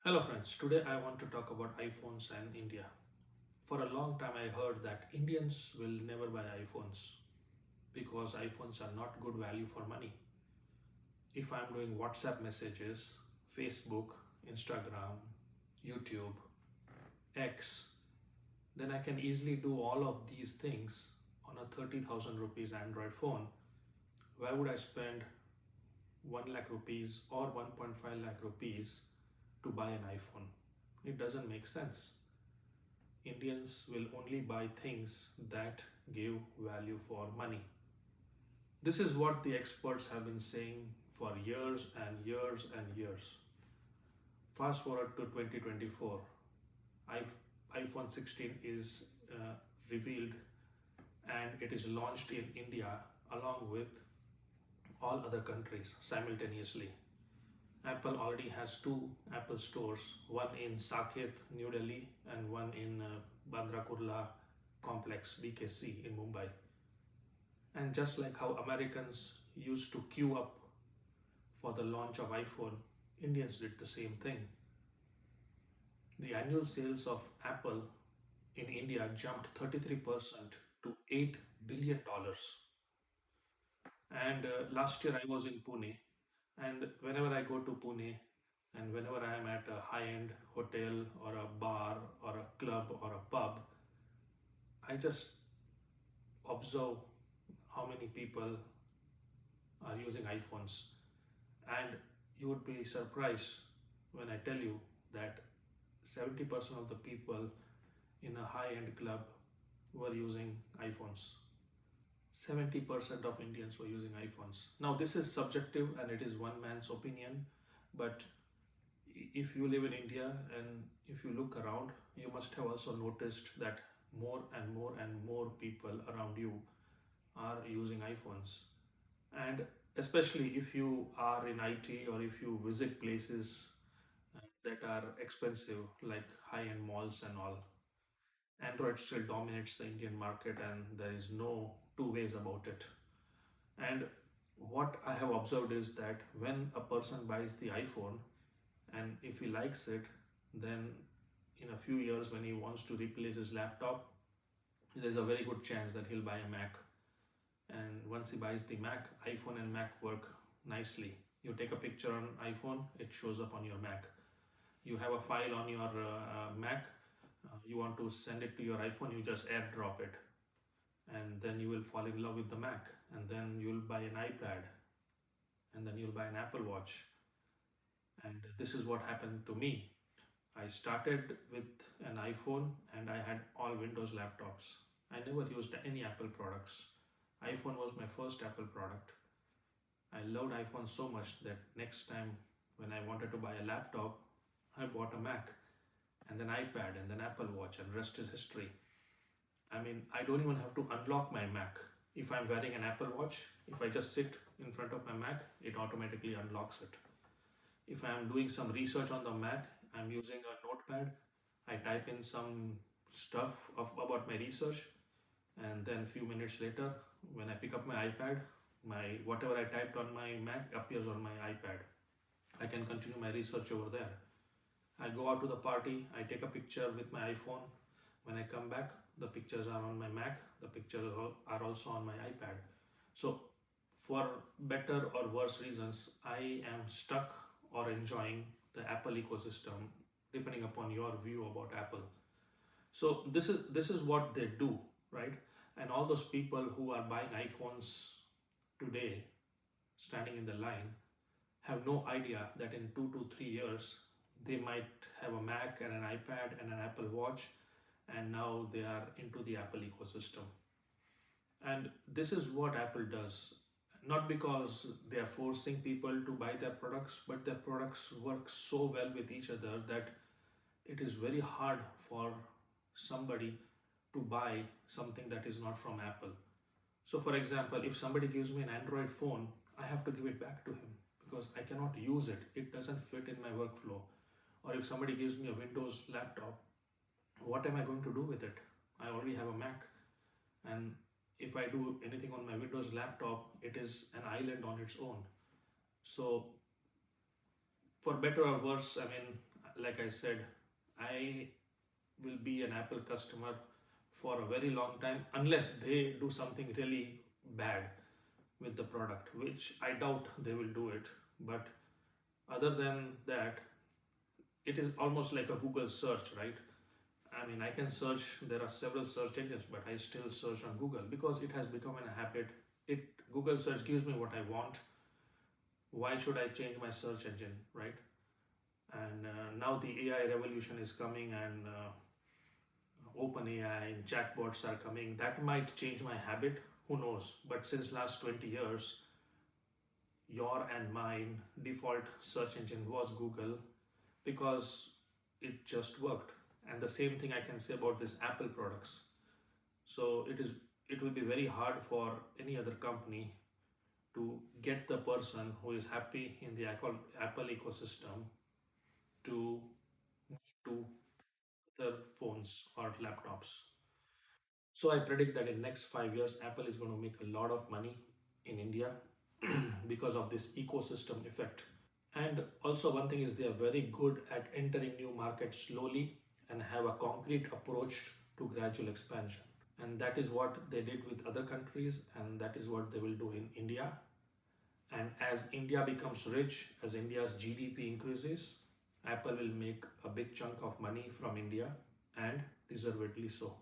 Hello friends, today I want to talk about iPhones and India. For a long time I heard that Indians will never buy iPhones because iPhones are not good value for money. If I'm doing WhatsApp messages, Facebook, Instagram, YouTube, X, then I can easily do all of these things on a 30,000 rupees Android phone. Why would I spend 1 lakh rupees or 1.5 lakh rupees to buy an iPhone? It doesn't make sense. Indians will only buy things that give value for money. This is what the experts have been saying for years and years and years. Fast forward to 2024, iPhone 16 is revealed and it is launched in India along with all other countries simultaneously. Apple already has two Apple stores, one in Saket, New Delhi, and one in Bandra Kurla complex, BKC in Mumbai. And just like how Americans used to queue up for the launch of iPhone, Indians did the same thing. The annual sales of Apple in India jumped 33% to $8 billion. And last year I was in Pune, and whenever I go to Pune, and whenever I am at a high-end hotel or a bar or a club or a pub, I just observe how many people are using iPhones. And you would be surprised when I tell you that 70% of the people in a high-end club were using iPhones. 70% of Indians were using iPhones. Now, this is subjective and it is one man's opinion, but if you live in India and if you look around, you must have also noticed that more and more and more people around you are using iPhones. And especially if you are in IT or if you visit places that are expensive, like high end malls and all, Android still dominates the Indian market and there is no two ways about it. And what I have observed is that when a person buys the iPhone and if he likes it, then in a few years when he wants to replace his laptop, there's a very good chance that he'll buy a Mac. And once he buys the Mac, iPhone and Mac work nicely. You take a picture on iPhone, it shows up on your Mac. You have a file on your Mac, you want to send it to your iPhone, you just airdrop it, and then you will fall in love with the Mac, and then you'll buy an iPad, and then you'll buy an Apple Watch. And this is what happened to me. I started with an iPhone and I had all Windows laptops. I never used any Apple products. iPhone was my first Apple product. I loved iPhone so much that next time when I wanted to buy a laptop, I bought a Mac and then iPad and then Apple Watch, and rest is history. I mean, I don't even have to unlock my Mac. If I'm wearing an Apple Watch, if I just sit in front of my Mac, it automatically unlocks it. If I'm doing some research on the Mac, I'm using a notepad. I type in some stuff about my research, and then a few minutes later, when I pick up my iPad, my whatever I typed on my Mac appears on my iPad. I can continue my research over there. I go out to the party, I take a picture with my iPhone. When I come back, the pictures are on my Mac, the pictures are also on my iPad. So, for better or worse reasons, I am stuck or enjoying the Apple ecosystem depending upon your view about Apple. So this is what they do, right? And all those people who are buying iPhones today, standing in the line, have no idea that in 2 to 3 years they might have a Mac and an iPad and an Apple Watch, and now they are into the Apple ecosystem. And this is what Apple does. Not because they are forcing people to buy their products, but their products work so well with each other that it is very hard for somebody to buy something that is not from Apple. So, for example, if somebody gives me an Android phone, I have to give it back to him because I cannot use it. It doesn't fit in my workflow. Or if somebody gives me a Windows laptop, what am I going to do with it? I already have a Mac, and if I do anything on my Windows laptop, it is an island on its own. So, for better or worse, I mean, like I said, I will be an Apple customer for a very long time unless they do something really bad with the product, which I doubt they will do it. But other than that, it is almost like a Google search, right? I mean, I can search, there are several search engines, but I still search on Google because it has become a habit. Google search gives me what I want. Why should I change my search engine, right? And now the AI revolution is coming, and OpenAI and chatbots are coming. That might change my habit. Who knows? But since last 20 years, your and mine default search engine was Google because it just worked. And the same thing I can say about this Apple products. So it will be very hard for any other company to get the person who is happy in the Apple ecosystem to to their phones or laptops. So I predict that in next 5 years, Apple is going to make a lot of money in India because of this ecosystem effect. And also one thing is they are very good at entering new markets slowly and have a concrete approach to gradual expansion. And that is what they did with other countries, and that is what they will do in India. And as India becomes rich, as India's GDP increases, Apple will make a big chunk of money from India, and deservedly so.